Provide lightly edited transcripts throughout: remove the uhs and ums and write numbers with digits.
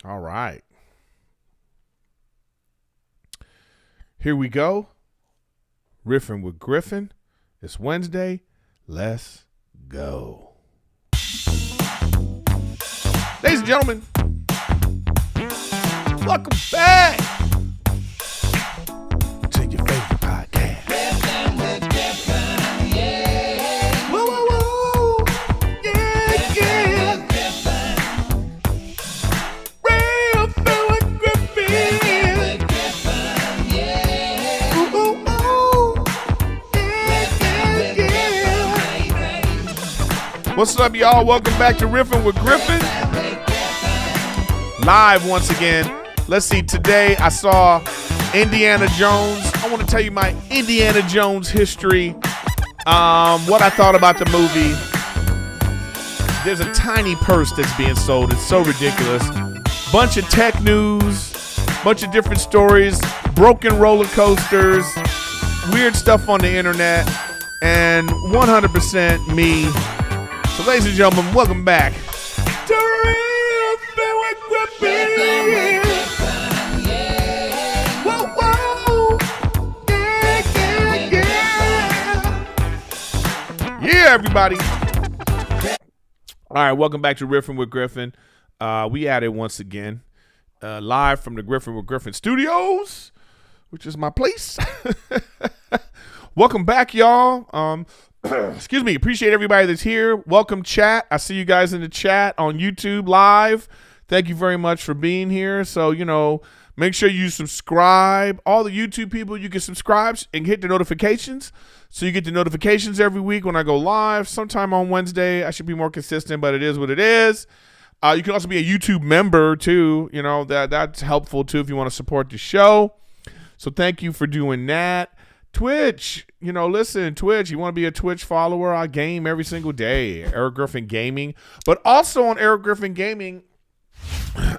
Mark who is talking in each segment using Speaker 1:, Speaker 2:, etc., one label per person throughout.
Speaker 1: All right. Here we go. Riffin with Griffin. It's Wednesday. Let's go. Ladies and gentlemen, welcome back to your favorite podcast. Riffin with Griffin, yeah. Whoa, whoa, whoa. Yeah, yeah. Riffin with Griffin. Ooh, ooh, ooh. Yeah, yeah, yeah. What's up, y'all? Welcome back to Riffin with Griffin. Live once again. Let's see. Today I saw Indiana Jones. I want to tell you my Indiana Jones history. What I thought about the movie. There's a tiny purse that's being sold. It's so ridiculous. Bunch of tech news. Bunch of different stories. Broken roller coasters. Weird stuff on the internet. And 100% me. So ladies and gentlemen, welcome back to Riffin with Griffin. Whoa, whoa. Yeah, yeah, yeah. Yeah, everybody. All right, welcome back to Riffin with Griffin. We at it once again. Live from the Riffin with Griffin studios, which is my place. Welcome back, y'all. Excuse me. Appreciate everybody that's here. Welcome, chat. I see you guys in the chat on YouTube live. Thank you very much for being here. So, make sure you subscribe. All the YouTube people, you can subscribe and hit the notifications. So you get the notifications every week when I go live. Sometime on Wednesday. I should be more consistent, but it is what it is. You can also be a YouTube member, too. That's helpful, too, if you want to support the show. So thank you for doing that. Twitch, listen, Twitch, you want to be a Twitch follower? I game every single day. Erik Griffin Gaming. But also on Erik Griffin Gaming,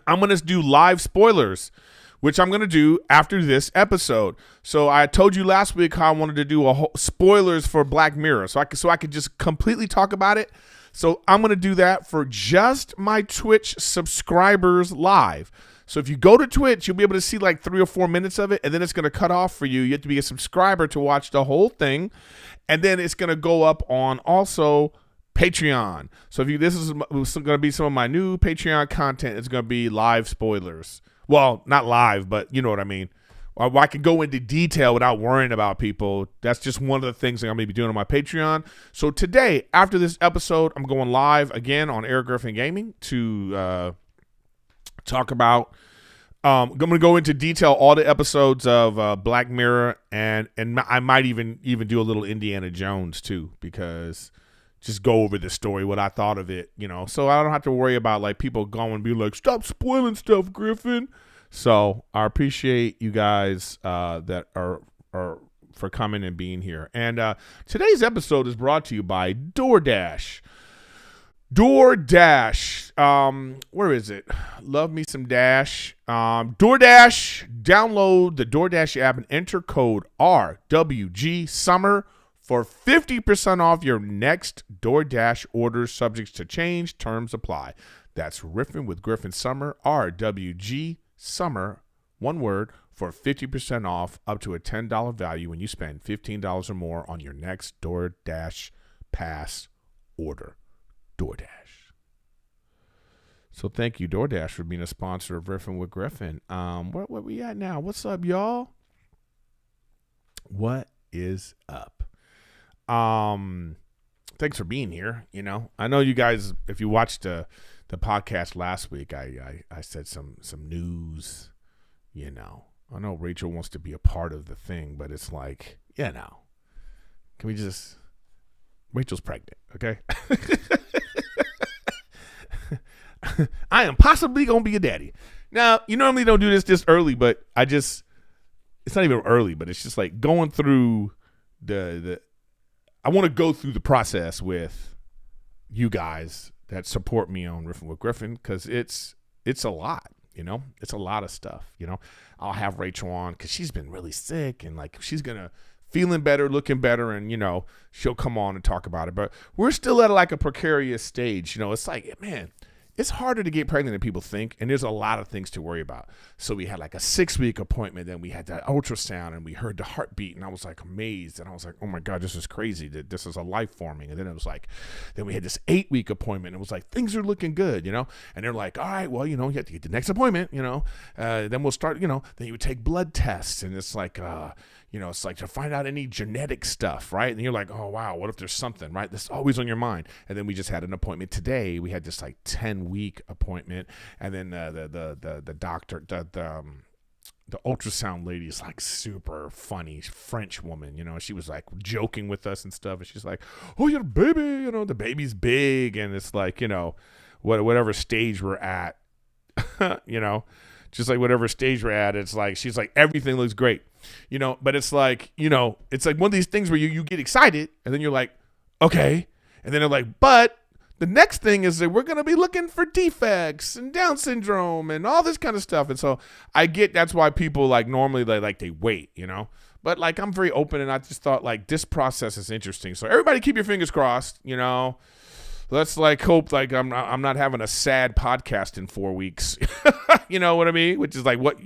Speaker 1: I'm going to do live spoilers, which I'm going to do after this episode. So I told you last week how I wanted to do spoilers for Black Mirror, so I could just completely talk about it. So I'm going to do that for just my Twitch subscribers live. So if you go to Twitch, you'll be able to see like 3 or 4 minutes of it, and then it's going to cut off for you. You have to be a subscriber to watch the whole thing, and then it's going to go up on also Patreon. So this is going to be some of my new Patreon content. It's going to be live spoilers. Well, not live, but you know what I mean. Or I can go into detail without worrying about people. That's just one of the things that I'm going to be doing on my Patreon. So today, after this episode, I'm going live again on Erik Griffin Gaming to talk about. I'm going to go into detail all the episodes of Black Mirror, and I might even do a little Indiana Jones too, because just go over the story, what I thought of it, so I don't have to worry about like people going and be like, stop spoiling stuff, Griffin. So I appreciate you guys that are for coming and being here. And today's episode is brought to you by DoorDash. Where is it? Love me some Dash. DoorDash, download the DoorDash app and enter code RWG Summer for 50% off your next DoorDash order, subjects to change, terms apply. That's Riffin with Griffin Summer, RWG Summer, one word, for 50% off up to a $10 value when you spend $15 or more on your next DoorDash Pass order. DoorDash. So thank you, DoorDash, for being a sponsor of Riffin with Griffin. Where we at now? What's up, y'all? What is up? Thanks for being here. I know you guys, if you watched the podcast last week, I said some news. I know Rachel wants to be a part of the thing, but it's like, can we just? Rachel's pregnant, okay? I am possibly going to be a daddy. Now, you normally don't do this early, but it's not even early, but it's just like going through I want to go through the process with you guys that support me on Riffin with Griffin, because it's a lot, it's a lot of stuff, I'll have Rachel on because she's been really sick, and like she's going to feeling better, looking better, and she'll come on and talk about it. But we're still at like a precarious stage. It's like, man, it's harder to get pregnant than people think, and there's a lot of things to worry about. So we had like a 6-week appointment, then we had that ultrasound, and we heard the heartbeat, and I was like amazed, and I was like, oh my God, this is crazy, that this is a life forming. And then it was like, then we had this 8-week appointment, and it was like, things are looking good, and they're like, all right, well, you have to get the next appointment, then we'll start, then you would take blood tests, and it's like, it's like to find out any genetic stuff, right? And you're like, oh, wow, what if there's something, right? That's always on your mind. And then we just had an appointment today. We had this like 10-week appointment. And then the doctor, the ultrasound lady is like super funny French woman, she was like joking with us and stuff. And she's like, oh, you're a baby, the baby's big. And it's like, whatever stage we're at, just like whatever stage we're at, it's like, she's like, everything looks great. But it's like, it's like one of these things where you get excited and then you're like, okay. And then they're like, but the next thing is that we're going to be looking for defects and Down syndrome and all this kind of stuff. And so I get, that's why people like normally they wait, but like, I'm very open, and I just thought like this process is interesting. So everybody keep your fingers crossed, let's like hope like I'm not having a sad podcast in 4 weeks. You know what I mean? Which is like what,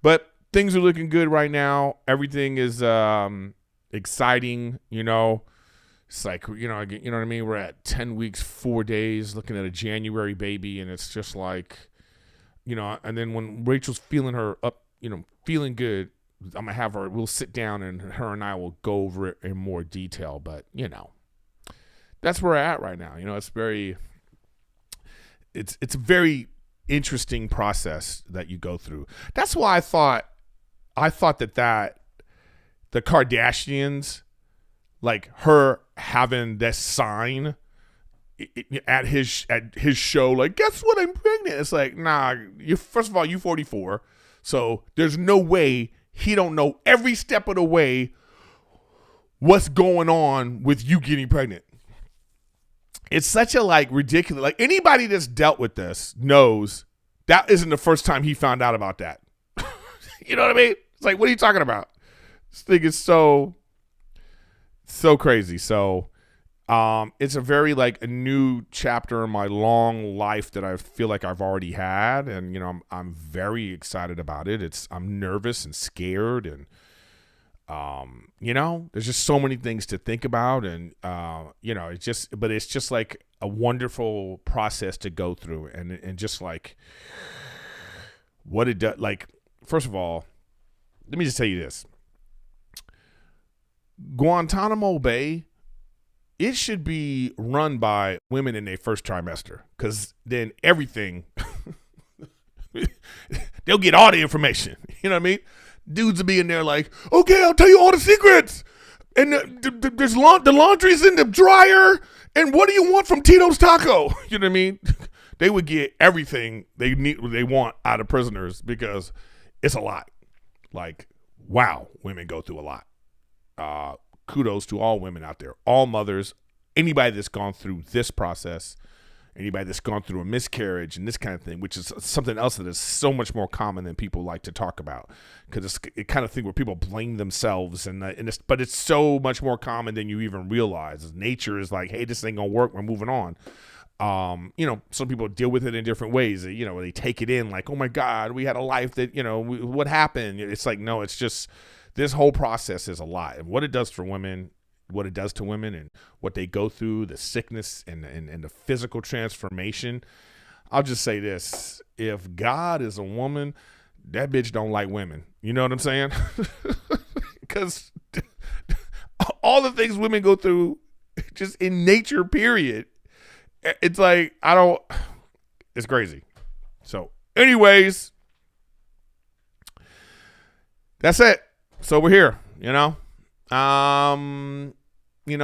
Speaker 1: but things are looking good right now. Everything is exciting, It's like, you know what I mean? We're at 10 weeks, 4 days, looking at a January baby, and it's just like, and then when Rachel's feeling her up, feeling good, I'm gonna have her, we'll sit down and her and I will go over it in more detail. But, that's where we're at right now. It's a very interesting process that you go through. That's why I thought that the Kardashians, like her having this sign at his show, like, guess what, I'm pregnant. It's like, nah, first of all, you 44, so there's no way he don't know every step of the way what's going on with you getting pregnant. It's such a like ridiculous, like anybody that's dealt with this knows that isn't the first time he found out about that. You know what I mean? It's like, what are you talking about? This thing is so crazy. So it's a very like a new chapter in my long life that I feel like I've already had. And, I'm very excited about it. I'm nervous and scared, and, there's just so many things to think about, and, it's just like a wonderful process to go through, and just like what it does. Like, first of all, let me just tell you this. Guantanamo Bay, it should be run by women in their first trimester, because then everything, they'll get all the information. You know what I mean? Dudes will be in there like, okay, I'll tell you all the secrets. And there's the laundry's in the dryer. And what do you want from Tito's Taco? You know what I mean? They would get everything they want out of prisoners, because it's a lot. Like, wow, women go through a lot. Kudos to all women out there, all mothers, anybody that's gone through this process, anybody that's gone through a miscarriage and this kind of thing, which is something else that is so much more common than people like to talk about, because it's a kind of thing where people blame themselves, but it's so much more common than you even realize. Nature is like, hey, this ain't gonna work, we're moving on. Some people deal with it in different ways. They take it in like, oh my God, we had a life that, what happened? It's like, no, it's just, this whole process is a lot, and what it does for women, what it does to women, and what they go through, the sickness and the physical transformation. I'll just say this: if God is a woman, that bitch don't like women. You know what I'm saying? Because all the things women go through, just in nature, period. It's like, it's crazy. So anyways, that's it. So we're here,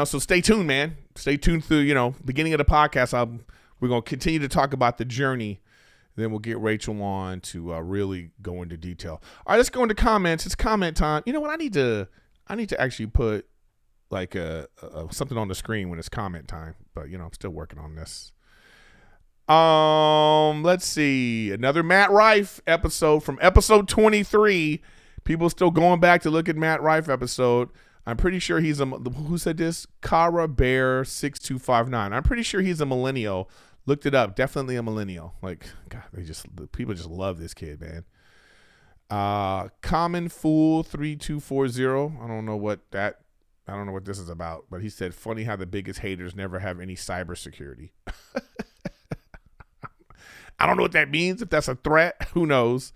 Speaker 1: so stay tuned, man. Stay tuned through, beginning of the podcast. We're going to continue to talk about the journey. Then we'll get Rachel on to really go into detail. All right, let's go into comments. It's comment time. You know what? I need to actually put like something on the screen when it's comment time, but I'm still working on this. Let's see. Another Matt Rife episode from episode 23. People still going back to look at Matt Rife episode. I'm pretty sure who said this? Cara Bear 6259. I'm pretty sure he's a millennial Looked it up. Definitely a millennial. Like, God, people just love this kid, man. Common Fool 3240. I don't know what this is about, but he said, funny how the biggest haters never have any cybersecurity. I don't know what that means. If that's a threat, who knows?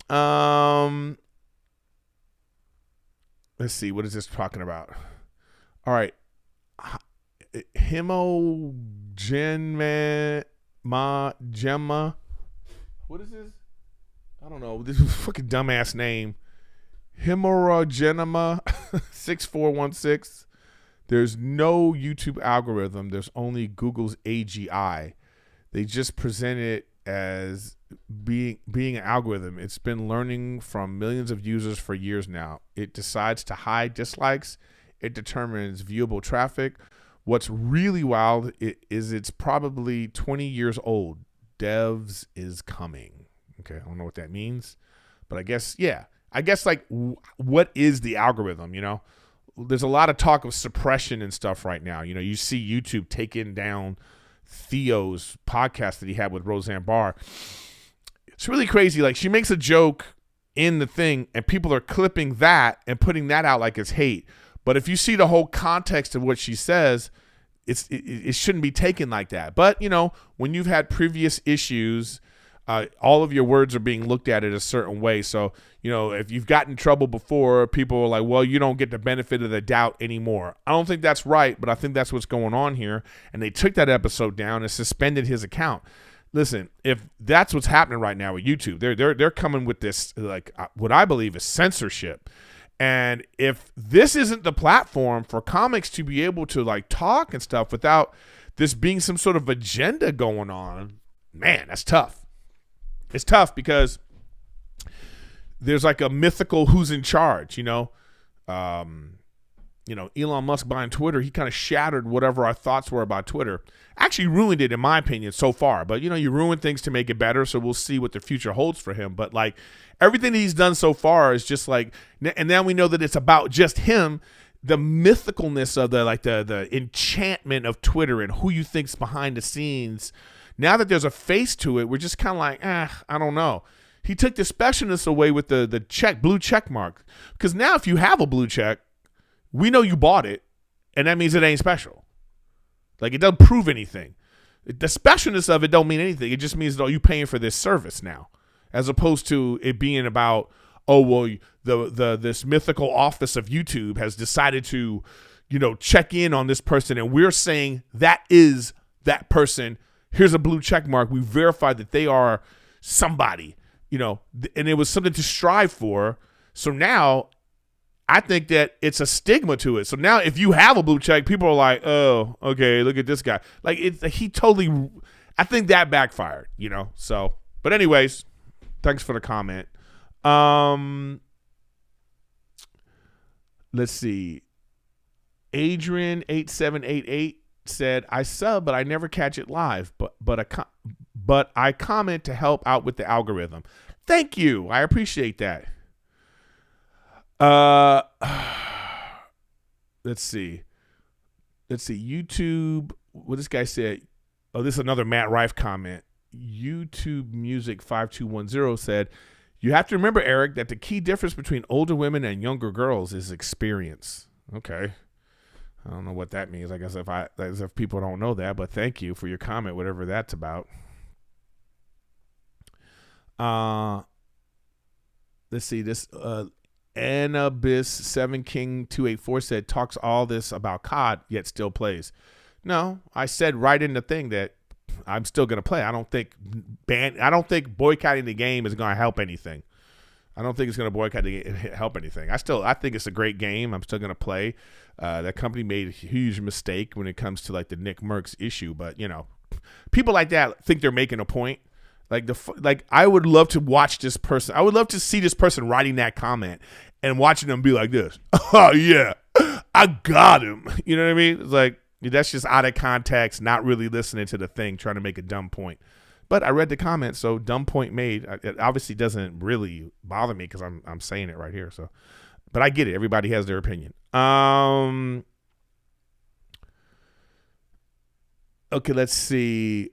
Speaker 1: Let's see. What is this talking about? All right. Gemma. What is this? I don't know. This is a fucking dumbass name. Hemorrhagenema 6416. There's no YouTube algorithm. There's only Google's AGI. They just present it as being an algorithm. It's been learning from millions of users for years now. It decides to hide dislikes. It determines viewable traffic. What's really wild is it's probably 20 years old. Devs is coming. Okay, I don't know what that means, but I guess, yeah. I guess, like, what is the algorithm, you know? There's a lot of talk of suppression and stuff right now. You know, you see YouTube taking down Theo's podcast that he had with Roseanne Barr. It's really crazy. Like, she makes a joke in the thing, and people are clipping that and putting that out like it's hate. But if you see the whole context of what she says, it shouldn't be taken like that. But, you know, when you've had previous issues, all of your words are being looked at in a certain way. So, you know, if you've gotten in trouble before, people are like, well, you don't get the benefit of the doubt anymore. I don't think that's right, but I think that's what's going on here. And they took that episode down and suspended his account. Listen, if that's what's happening right now with YouTube, they're coming with this, like, what I believe is censorship. And if this isn't the platform for comics to be able to, like, talk and stuff without this being some sort of agenda going on, man, that's tough. It's tough because there's like a mythical who's in charge, you know. Elon Musk buying Twitter, he kind of shattered whatever our thoughts were about Twitter. Actually ruined it, in my opinion, so far. But, you know, you ruin things to make it better, so we'll see what the future holds for him. But, like, everything that he's done so far is just like, and now we know that it's about just him. The mythicalness of the enchantment of Twitter and who you think's behind the scenes. Now that there's a face to it, we're just kind of like, I don't know. He took the specialness away with the blue check mark. Because now if you have a blue check, we know you bought it, and that means it ain't special. Like, it doesn't prove anything. The specialness of it don't mean anything. It just means that you paying for this service now, as opposed to it being about, oh, well, this mythical office of YouTube has decided to, you know, check in on this person, and we're saying that is that person. Here's a blue check mark. We verified that they are somebody, you know, and it was something to strive for. So now I think that it's a stigma to it. So now if you have a blue check, people are like, oh, okay, look at this guy. Like, I think that backfired, you know? So, but anyways, thanks for the comment. Let's see. Adrian8788 said, I sub, but I never catch it live, but I comment to help out with the algorithm. Thank you. I appreciate that. Let's see. YouTube. What this guy said. Oh, this is another Matt Rife comment. YouTube Music 5210 said, you have to remember, Eric, that the key difference between older women and younger girls is experience. Okay. I don't know what that means. I guess if people don't know that, but thank you for your comment, whatever that's about. Let's see this. Anubis 7 King 284 said, talks all this about COD yet still plays. No, I said right in the thing that I'm still gonna play. I don't think boycotting the game is gonna help anything. I don't think it's gonna help anything. I think it's a great game. I'm still gonna play. That company made a huge mistake when it comes to like the Nick Merckx issue, but you know, people like that think they're making a point. Like I would love to watch this person. I would love to see this person writing that comment and watching them be like this. Oh yeah, I got him. You know what I mean? It's like, that's just out of context, not really listening to the thing, trying to make a dumb point. But I read the comment, so dumb point made. It obviously doesn't really bother me because I'm saying it right here. So, but I get it. Everybody has their opinion. Okay, let's see.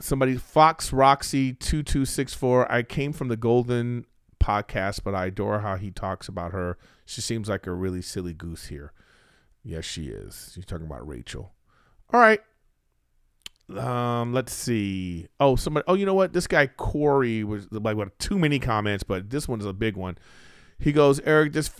Speaker 1: somebody, Fox Roxy 2264. I came from the Golden podcast, but I adore how he talks about her. She seems like a really silly goose here. Yes, she is. She's talking about Rachel. All right. Let's see. Oh, you know what? This guy Corey was like, what, too many comments, but this one's a big one. He goes, Eric, this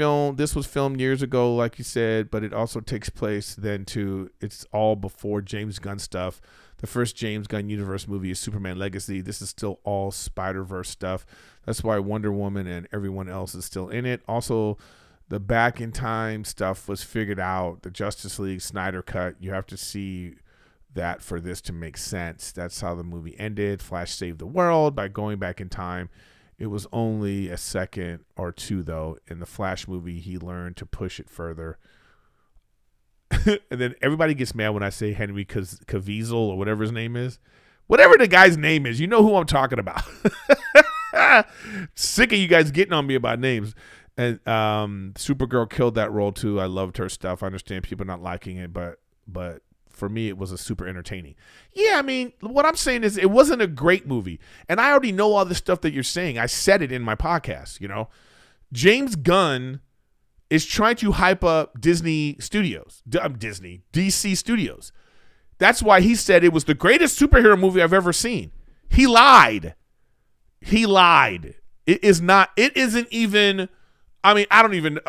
Speaker 1: was filmed years ago, like you said, but it also takes place then too. It's all before James Gunn stuff. The first James Gunn universe movie is Superman Legacy. This is still all Spider-Verse stuff. That's why Wonder Woman and everyone else is still in it. Also, the back in time stuff was figured out. The Justice League Snyder cut. You have to see that for this to make sense. That's how the movie ended. Flash saved the world by going back in time. It was only a second or two, though. In the Flash movie, he learned to push it further. And then everybody gets mad when I say Henry Caviezel or whatever his name is. Whatever the guy's name is, you know who I'm talking about. Sick of you guys getting on me about names. And Supergirl killed that role, too. I loved her stuff. I understand people not liking it, but for me, it was a super entertaining. Yeah, I mean, what I'm saying is it wasn't a great movie. And I already know all the stuff that you're saying. I said it in my podcast, you know. James Gunn is trying to hype up DC Studios. That's why he said it was the greatest superhero movie I've ever seen. He lied. It isn't even, I mean, I don't even,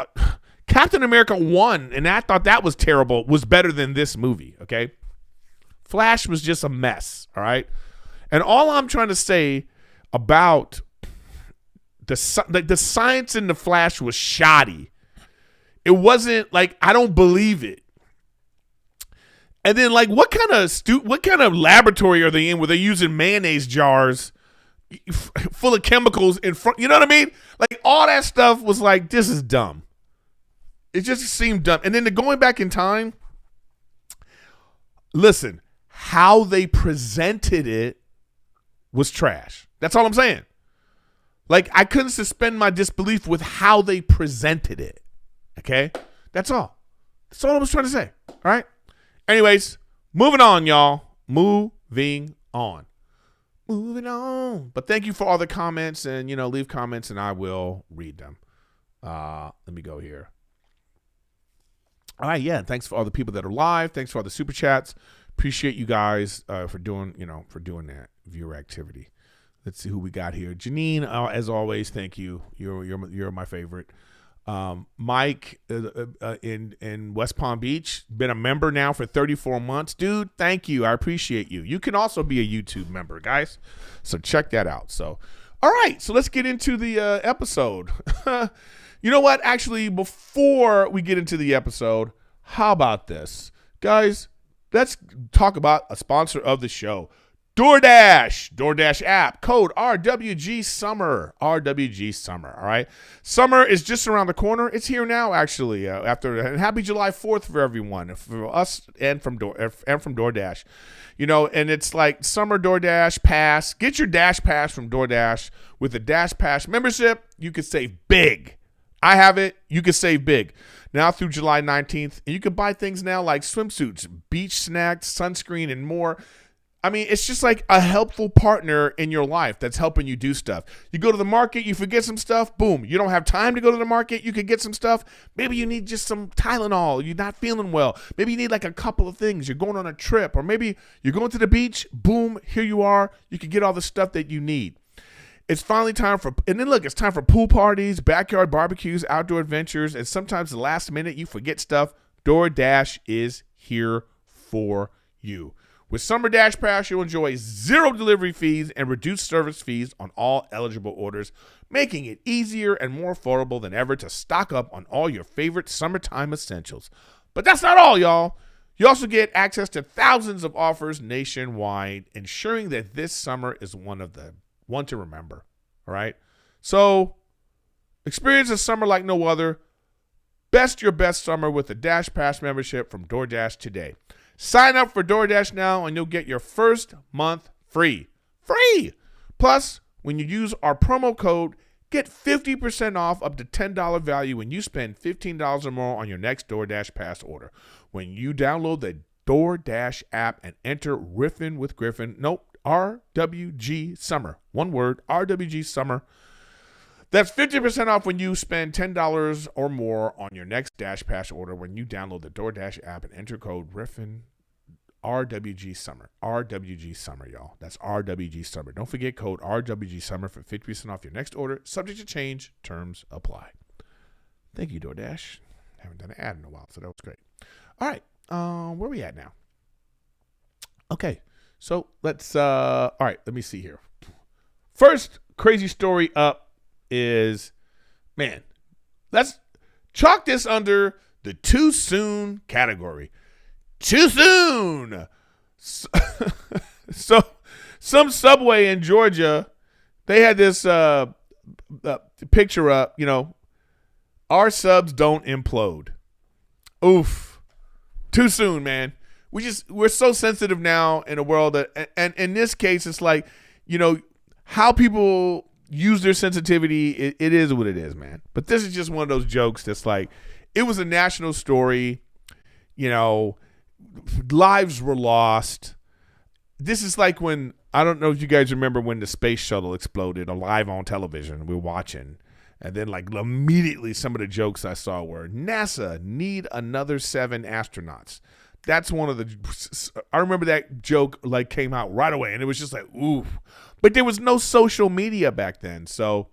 Speaker 1: Captain America 1, and I thought that was terrible, was better than this movie, okay? Flash was just a mess, all right? And all I'm trying to say about the science in the Flash was shoddy. It wasn't like, I don't believe it. And then, like, what kind of laboratory are they in where they're using mayonnaise jars full of chemicals in front? You know what I mean? Like, all that stuff was like, this is dumb. It just seemed dumb. And then the going back in time, listen, how they presented it was trash. That's all I'm saying. Like, I couldn't suspend my disbelief with how they presented it. Okay? That's all. That's all I was trying to say. All right? Anyways, moving on, y'all. Moving on. But thank you for all the comments, and, leave comments and I will read them. Let me go here. All right, yeah. Thanks for all the people that are live. Thanks for all the super chats. Appreciate you guys for doing that viewer activity. Let's see who we got here. Janine, as always, thank you. You're my favorite. Mike in West Palm Beach, been a member now for 34 months. Dude, thank you. I appreciate you. You can also be a YouTube member, guys. So check that out. So, all right. So let's get into the episode. You know what? Actually, before we get into the episode, how about this? Guys, let's talk about a sponsor of the show. DoorDash app, code RWG Summer, all right? Summer is just around the corner. It's here now, actually, and happy July 4th for everyone, for us and from DoorDash. And it's like Summer DoorDash Pass. Get your Dash Pass from DoorDash. With the Dash Pass membership, you can save big. I have it. You can save big. Now through July 19th, and you can buy things now like swimsuits, beach snacks, sunscreen, and more. I mean, it's just like a helpful partner in your life that's helping you do stuff. You go to the market, you forget some stuff, boom. You don't have time to go to the market, you can get some stuff. Maybe you need just some Tylenol. You're not feeling well. Maybe you need like a couple of things. You're going on a trip, or maybe you're going to the beach, boom, here you are. You can get all the stuff that you need. It's finally time it's time for pool parties, backyard barbecues, outdoor adventures, and sometimes the last minute you forget stuff. DoorDash is here for you. With Summer Dash Pass, you'll enjoy 0 delivery fees and reduced service fees on all eligible orders, making it easier and more affordable than ever to stock up on all your favorite summertime essentials. But that's not all, y'all. You also get access to thousands of offers nationwide, ensuring that this summer is one to remember. All right? So, experience a summer like no other. Best your best summer with a Dash Pass membership from DoorDash today. Sign up for DoorDash now and you'll get your first month free. Free! Plus, when you use our promo code, get 50% off up to $10 value when you spend $15 or more on your next DoorDash Pass order. When you download the DoorDash app and enter Riffin with Griffin. Nope, RWG Summer. One word, RWG Summer. That's 50% off when you spend $10 or more on your next DashPass order when you download the DoorDash app and enter code Riffin. RWG Summer. RWG Summer, y'all. That's RWG Summer. Don't forget code RWG Summer for 50% off your next order. Subject to change. Terms apply. Thank you, DoorDash. Haven't done an ad in a while, so that was great. All right. Where are we at now? Okay. So let's, all right, let me see here. First crazy story up is, man, let's chalk this under the too soon category. Too soon. So some Subway in Georgia, they had this picture up, our subs don't implode. Oof. Too soon, man. We're so sensitive now in a world that, and in this case, it's like, how people use their sensitivity, it is what it is, man. But this is just one of those jokes that's like, it was a national story, lives were lost. This is like when, I don't know if you guys remember when the space shuttle exploded live on television. We were watching. And then like immediately some of the jokes I saw were, NASA need another 7 astronauts. That's one of the, I remember that joke like came out right away. And it was just like, oof. But there was no social media back then. So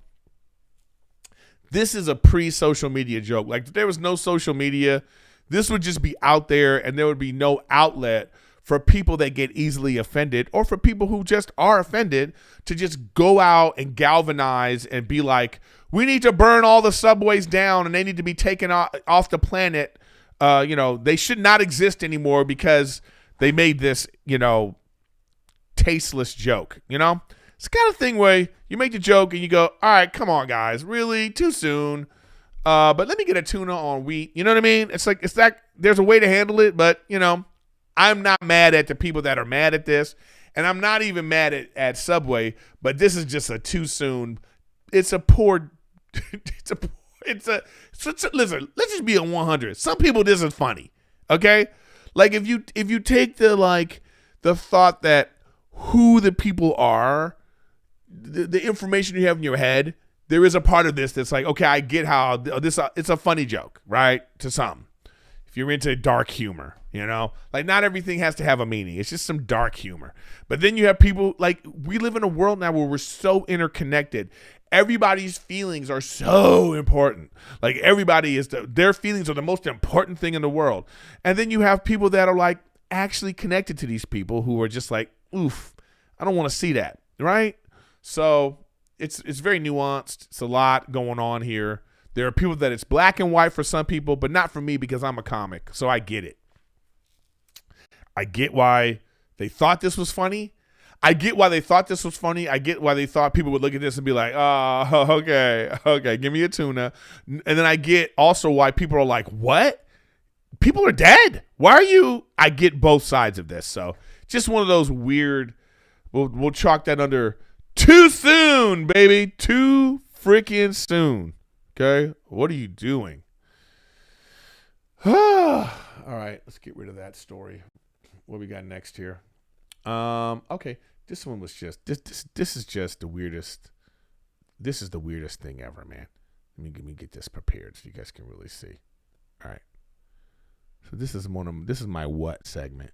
Speaker 1: this is a pre-social media joke. Like if there was no social media, this would just be out there and there would be no outlet for people that get easily offended or for people who just are offended to just go out and galvanize and be like, we need to burn all the subways down and they need to be taken off the planet. They should not exist anymore because they made this, tasteless joke, It's the kind of thing where you make the joke and you go, all right, come on, guys, really? Too soon. But let me get a tuna on wheat. You know what I mean? It's like, it's that there's a way to handle it, but, I'm not mad at the people that are mad at this. And I'm not even mad at Subway, but this is just a too soon. It's a poor, listen, let's just be a 100. Some people, this is funny. Okay. Like if you take the thought that who the people are, the information you have in your head, there is a part of this that's like, okay, I get how it's a funny joke, right? To some, if you're into dark humor, like not everything has to have a meaning. It's just some dark humor. But then you have people like, we live in a world now where we're so interconnected. Everybody's feelings are so important. Like everybody their feelings are the most important thing in the world. And then you have people that are like actually connected to these people who are just like, oof, I don't want to see that. Right. So it's very nuanced. It's a lot going on here. There are people that it's black and white for some people, but not for me because I'm a comic. So I get it. I get why they thought this was funny. I get why they thought this was funny. I get why they thought people would look at this and be like, oh, okay, give me a tuna. And then I get also why people are like, what? People are dead. Why are you? I get both sides of this. So just one of those weird, we'll chalk that under too soon, baby. Too freaking soon. Okay? What are you doing? All right, let's get rid of that story. What we got next here? Okay. This one was just this is just the weirdest. This is the weirdest thing ever, man. Let me get this prepared so you guys can really see. All right. So this is my what segment.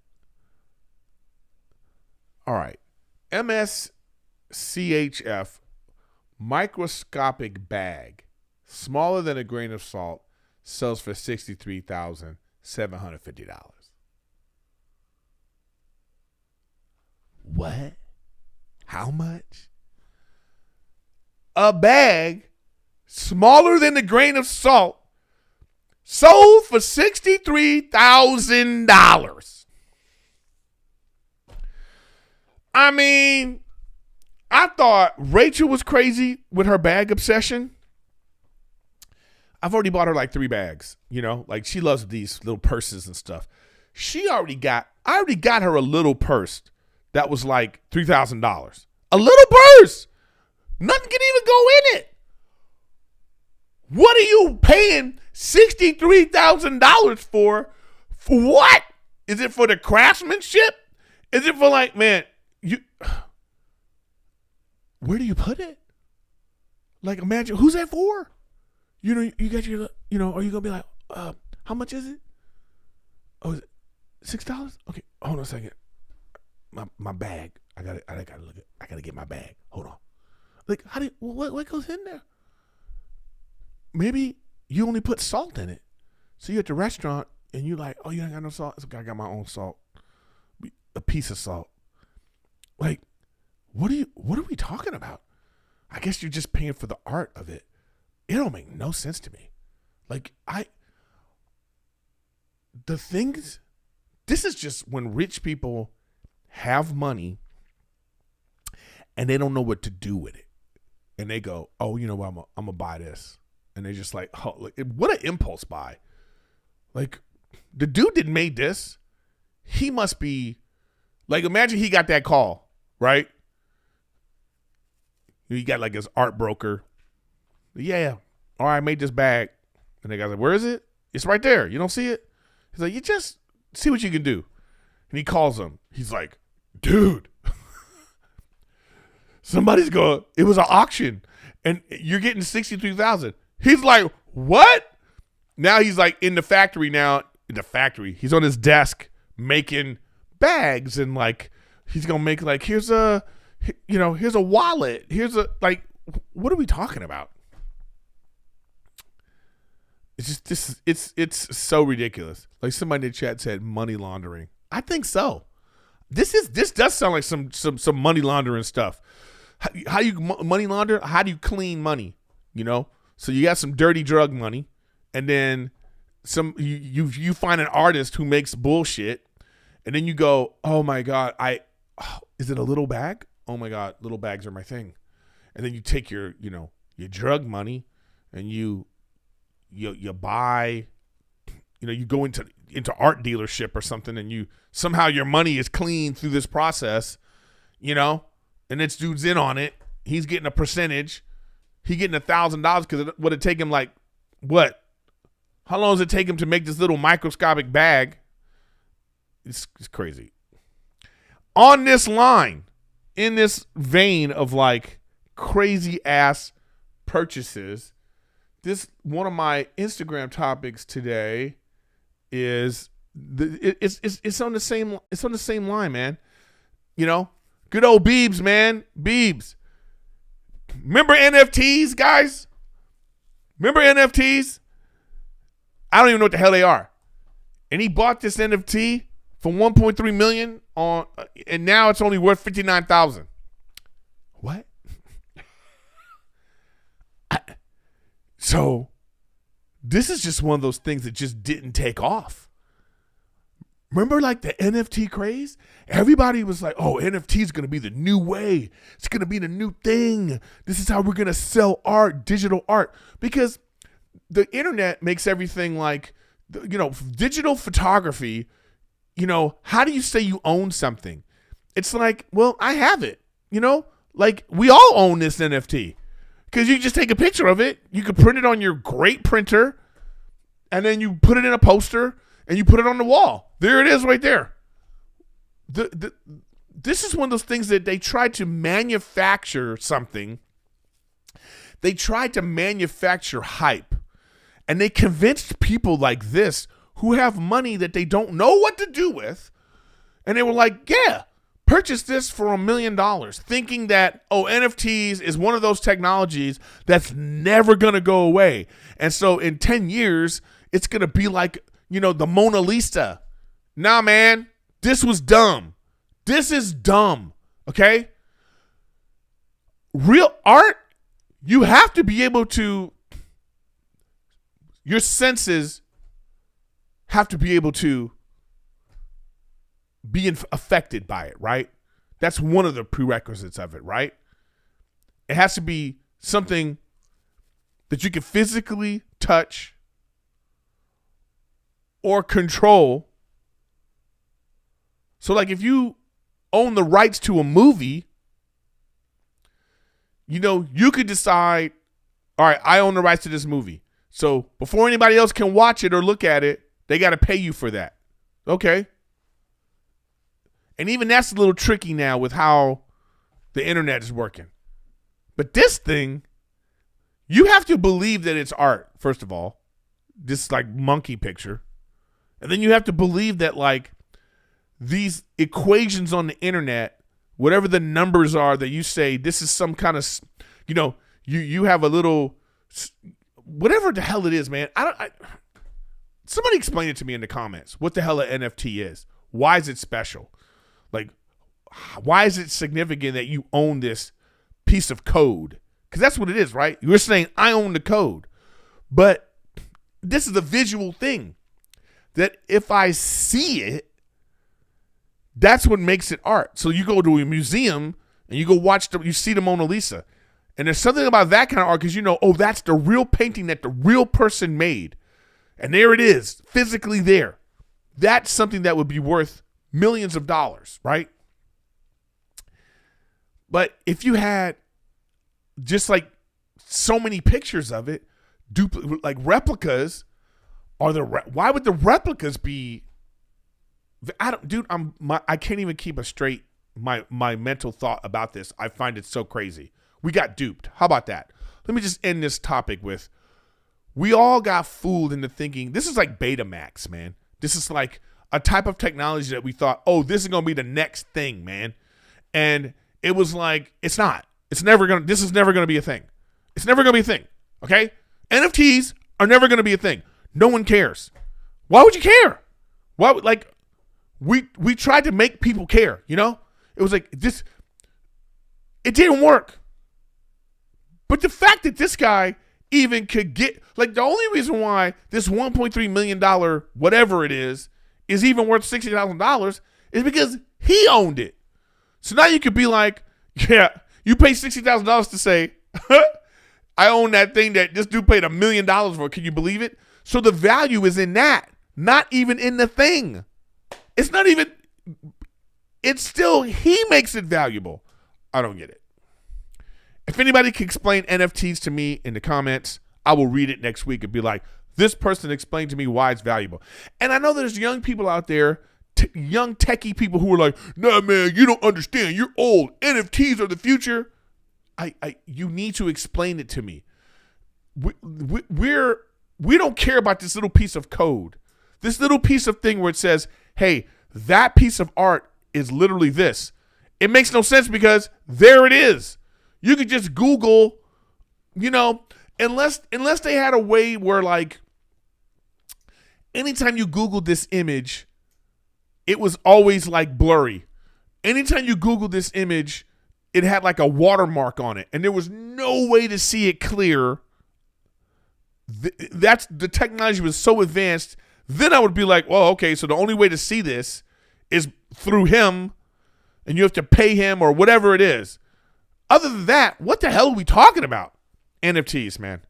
Speaker 1: All right. MSCHF microscopic bag, smaller than a grain of salt, sells for $63,750. What? How much? A bag smaller than a grain of salt sold for $63,000. I mean, I thought Rachel was crazy with her bag obsession. I've already bought her like 3 bags, like she loves these little purses and stuff. I already got her a little purse that was like $3,000. A little purse. Nothing can even go in it. What are you paying $63,000 for? For what? Is it for the craftsmanship? Is it for like, man, where do you put it? Like, imagine, who's that for? You know, you got your, you know, are you going to be like, how much is it? Oh, is it $6? Okay, hold on a second. My bag. I gotta look at. I gotta get my bag. Hold on. Like, what goes in there? Maybe you only put salt in it. So you're at the restaurant and you like, oh, you ain't got no salt. It's okay, I got my own salt. A piece of salt. Like, what are we talking about? I guess you're just paying for the art of it. It don't make no sense to me. Like, this is just when rich people have money and they don't know what to do with it. And they go, oh, you know what, I'm going to buy this. And they just like, oh, like, what an impulse buy. Like, the dude that made this, he must be, like, imagine he got that call, right? He got like his art broker. Yeah. All right, I made this bag. And the guy's like, where is it? It's right there. You don't see it? He's like, you just see what you can do. And he calls him. He's like, dude, it was an auction and you're getting 63,000. He's like, what? Now he's like in the factory He's on his desk making bags and like, he's going to make like, here's a wallet. Here's a, like, what are we talking about? It's just, it's so ridiculous. Like somebody in the chat said money laundering. I think so. This does sound like some money laundering stuff. How you money launder? How do you clean money? You know, so you got some dirty drug money, and then you find an artist who makes bullshit, and then you go, oh my god, is it a little bag? Oh my god, little bags are my thing, and then you take your drug money, and you buy, you go into art dealership or something, and you somehow your money is clean through this process, and this dude's in on it. He's getting a percentage. He getting $1,000 because it would have taken him like what? How long does it take him to make this little microscopic bag? It's crazy. On this line, in this vein of like crazy ass purchases, this one of my Instagram topics today is it's on the same line, man. Good old Biebs, man. Biebs. Remember NFTs, guys? Remember NFTs? I don't even know what the hell they are. And he bought this NFT for $1.3 million and now it's only worth $59,000. What? So this is just one of those things that just didn't take off. Remember like the NFT craze? Everybody was like, oh, NFT is going to be the new way. It's going to be the new thing. This is how we're going to sell art, digital art. Because the internet makes everything like, digital photography, how do you say you own something? It's like, well, I have it, like we all own this NFT. Because you just take a picture of it. You can print it on your great printer and then you put it in a poster and you put it on the wall. There it is right there. This is one of those things that they tried to manufacture something. They tried to manufacture hype. And they convinced people like this who have money that they don't know what to do with. And they were like, yeah, purchase this for $1 million, thinking that, NFTs is one of those technologies that's never going to go away. And so in 10 years, it's going to be like, the Mona Lisa. Nah, man, this was dumb. This is dumb, okay? Real art, you have to be able to, your senses have to be able to be affected by it, right? That's one of the prerequisites of it, right? It has to be something that you can physically touch or control. So like if you own the rights to a movie, you could decide, all right, I own the rights to this movie. So before anybody else can watch it or look at it, they got to pay you for that. Okay. And even that's a little tricky now with how the internet is working. But this thing, you have to believe that it's art, first of all. This like monkey picture. And then you have to believe that like these equations on the internet, whatever the numbers are that you say, this is some kind of, you have a little, whatever the hell it is, man. Somebody explain it to me in the comments. What the hell an NFT is? Why is it special? Like, why is it significant that you own this piece of code? Because that's what it is, right? You're saying I own the code. But this is a visual thing that if I see it, that's what makes it art. So you go to a museum and you go watch you see the Mona Lisa. And there's something about that kind of art because that's the real painting that the real person made. And there it is, physically there. That's something that would be worth millions of dollars, right? But if you had just like so many pictures of it, like replicas, why would the replicas be? I can't even keep a straight my mental thought about this. I find it so crazy. We got duped. How about that? Let me just end this topic with, we all got fooled into thinking this is like Betamax, man. This is like a type of technology that we thought, oh, this is going to be the next thing, man. And it was like, it's not. This is never going to be a thing. It's never going to be a thing. Okay? NFTs are never going to be a thing. No one cares. Why would you care? Why would, like, we tried to make people care, It was like this, it didn't work. But the fact that this guy even could get, like, the only reason why this $1.3 million, whatever it is even worth $60,000 is because he owned it. So now you could be like, yeah, you pay $60,000 to say, I own that thing that this dude paid $1 million for. Can you believe it? So the value is in that, not even in the thing. It's not even, it's still, he makes it valuable. I don't get it. If anybody can explain NFTs to me in the comments, I will read it next week and be like, this person explained to me why it's valuable. And I know there's young people out there, young techie people who are like, nah, man, you don't understand. You're old. NFTs are the future. You need to explain it to me. We don't care about this little piece of code. This little piece of thing where it says, hey, that piece of art is literally this. It makes no sense because there it is. You could just Google, unless they had a way where, like, anytime you Googled this image, it was always like blurry. Anytime you Googled this image, it had like a watermark on it, and there was no way to see it clear. The technology was so advanced. Then I would be like, well, okay, so the only way to see this is through him, and you have to pay him or whatever it is. Other than that, what the hell are we talking about? NFTs, man.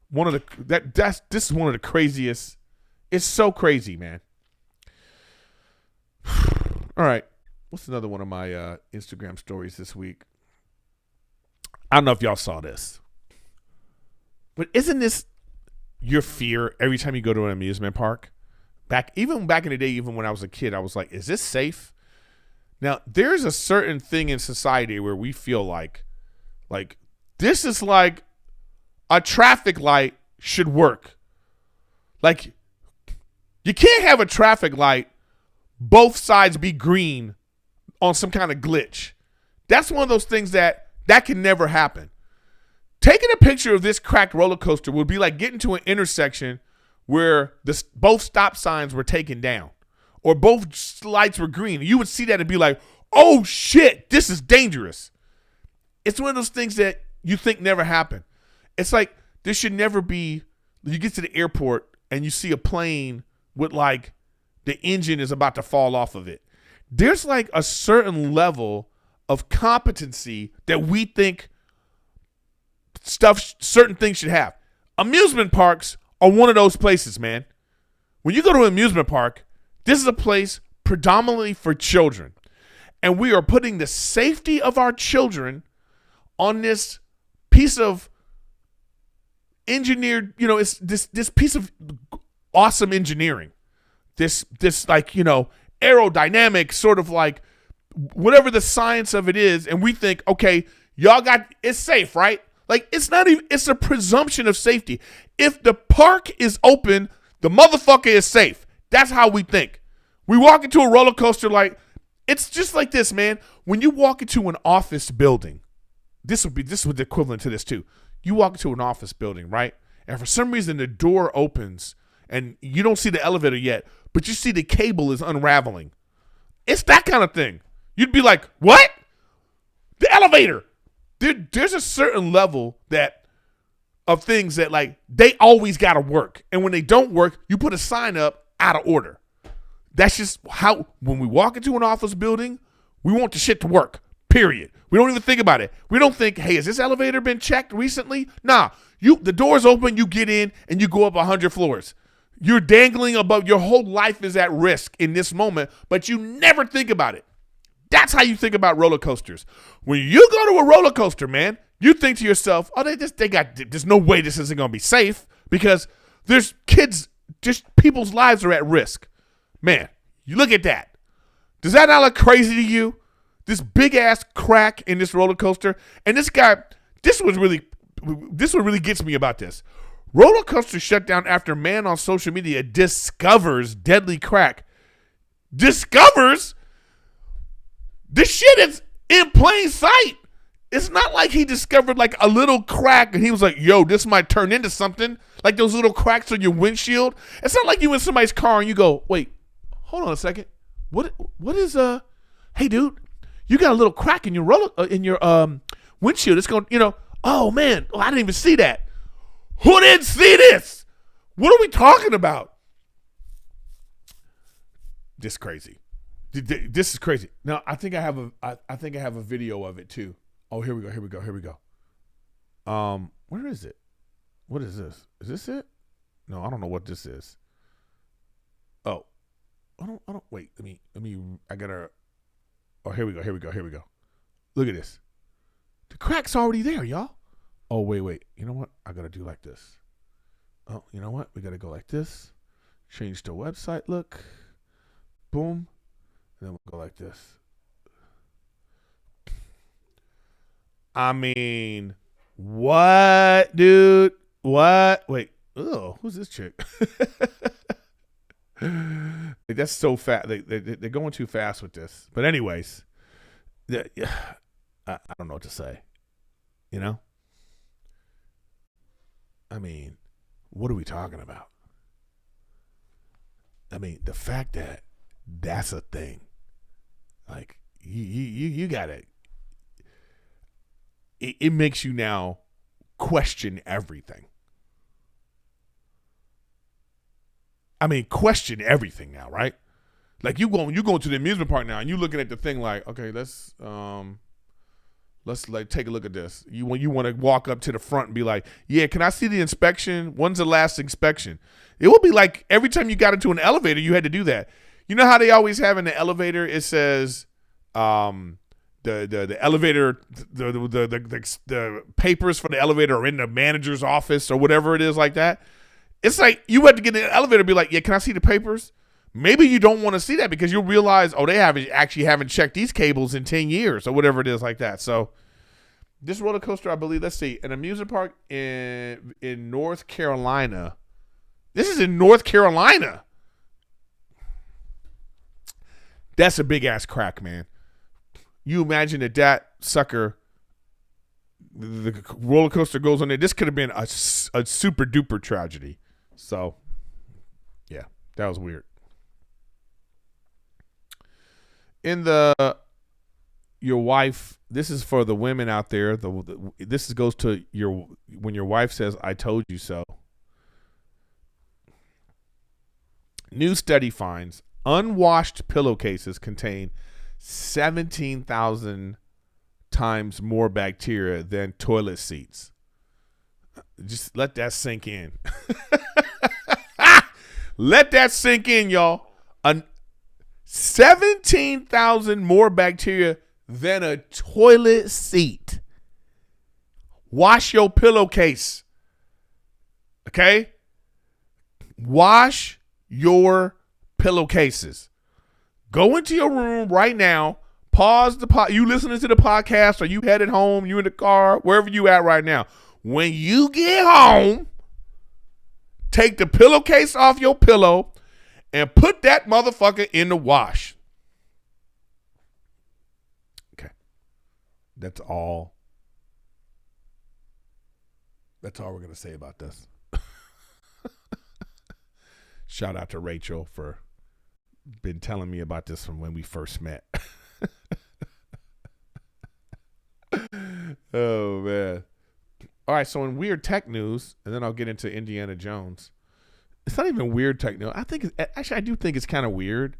Speaker 1: This is one of the craziest. It's so crazy, man. All right. What's another one of my Instagram stories this week? I don't know if y'all saw this, but isn't this your fear every time you go to an amusement park? Even back in the day, even when I was a kid, I was like, is this safe? Now, there's a certain thing in society where we feel like this is like a traffic light should work. Like, you can't have a traffic light, both sides be green on some kind of glitch. That's one of those things that can never happen. Taking a picture of this cracked roller coaster would be like getting to an intersection where both stop signs were taken down or both lights were green. You would see that and be like, oh shit, this is dangerous. It's one of those things that you think never happen. It's like, this should never be, you get to the airport and you see a plane with like the engine is about to fall off of it. There's like a certain level of competency that we think certain things should have. Amusement parks are one of those places, man. When you go to an amusement park, this is a place predominantly for children. And we are putting the safety of our children on this piece of engineered, it's this piece of awesome engineering. This like, aerodynamic sort of like whatever the science of it is. And we think, okay, Y'all got, it's safe, right? Like, it's not even, it's a presumption of safety. If the park is open, the motherfucker is safe. That's how we think. We walk into a roller coaster like, it's just like this, man. When you walk into an office building, this would the equivalent to this too. You walk into an office building, right? And for some reason the door opens and you don't see the elevator yet, but you see the cable is unraveling. It's that kind of thing. You'd be like, what? The elevator. There's a certain level of things that like they always got to work. And when they don't work, you put a sign up out of order. That's just how, when we walk into an office building, we want the shit to work, period. We don't even think about it. We don't think, hey, has this elevator been checked recently? Nah, the door's open, you get in, and you go up 100 floors. You're dangling above, your whole life is at risk in this moment, but you never think about it. That's how you think about roller coasters. When you go to a roller coaster, man, you think to yourself, oh, there's no way this isn't going to be safe because there's kids, just people's lives are at risk. Man, you look at that. Does that not look crazy to you? This big ass crack in this roller coaster. And this guy, this what really gets me about this. Roller coaster shut down after man on social media discovers deadly crack. Discovers? This shit is in plain sight. It's not like he discovered like a little crack and he was like, yo, this might turn into something. Like those little cracks on your windshield. It's not like you in somebody's car and you go, wait, hold on a second. What is hey dude, you got a little crack in your windshield. It's going, oh man, I didn't even see that. Who didn't see this? What are we talking about? This is crazy. This is crazy. Now, I think I have a video of it too. Oh, here we go. Where is it? What is this? Is this it? No, I don't know what this is. Oh, I don't, wait, let me, I gotta, oh, here we go. Look at this. The crack's already there, y'all. Oh, wait. You know what? I gotta do like this. Oh, you know what? We gotta go like this. Change the website look. Boom. And then we'll go like this. I mean, what, dude? What? Wait. Oh, who's this chick? That's so fast. They're going too fast with this. But anyways, I don't know what to say. I mean, what are we talking about? I mean, the fact that that's a thing. Like, you gotta. It makes you now question everything. I mean, question everything now, right? Like you going to the amusement park now and you looking at the thing like, okay, let's like take a look at this. You want to walk up to the front and be like, yeah, can I see the inspection? When's the last inspection? It would be like every time you got into an elevator, you had to do that. You know how they always have in the elevator, it says the elevator, the papers for the elevator are in the manager's office or whatever it is like that. It's like you have to get in the elevator and be like, yeah, can I see the papers? Maybe you don't want to see that because you'll realize, oh, they haven't checked these cables in 10 years or whatever it is like that. So this roller coaster, I believe, let's see, an amusement park in North Carolina. This is in North Carolina. That's a big ass crack, man. You imagine that sucker, the roller coaster goes on there. This could have been a super duper tragedy. So, yeah, that was weird. Your wife, this is for the women out there. This goes to when your wife says, I told you so. New study finds unwashed pillowcases contain 17,000 times more bacteria than toilet seats. Just let that sink in. Let that sink in, y'all. 17,000 more bacteria than a toilet seat. Wash your pillowcase. Okay? Wash your pillowcases. Go into your room right now, pause the you listening to the podcast, or you headed home, you in the car, wherever you at right now. When you get home, take the pillowcase off your pillow and put that motherfucker in the wash. Okay. That's all we're going to say about this. Shout out to Rachel for been telling me about this from when we first met. Oh, man. All right, so in weird tech news, and then I'll get into Indiana Jones. It's not even weird tech news. I do think it's kind of weird.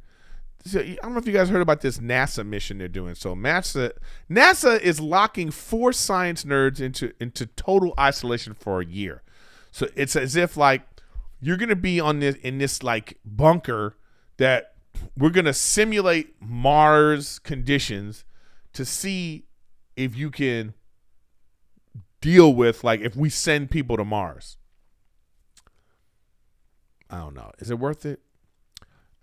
Speaker 1: So, I don't know if you guys heard about this NASA mission they're doing. So NASA is locking 4 science nerds into total isolation for a year. So it's as if like you're gonna be in this like bunker that we're gonna simulate Mars conditions to see if you can deal with, like, if we send people to Mars. I don't know. Is it worth it?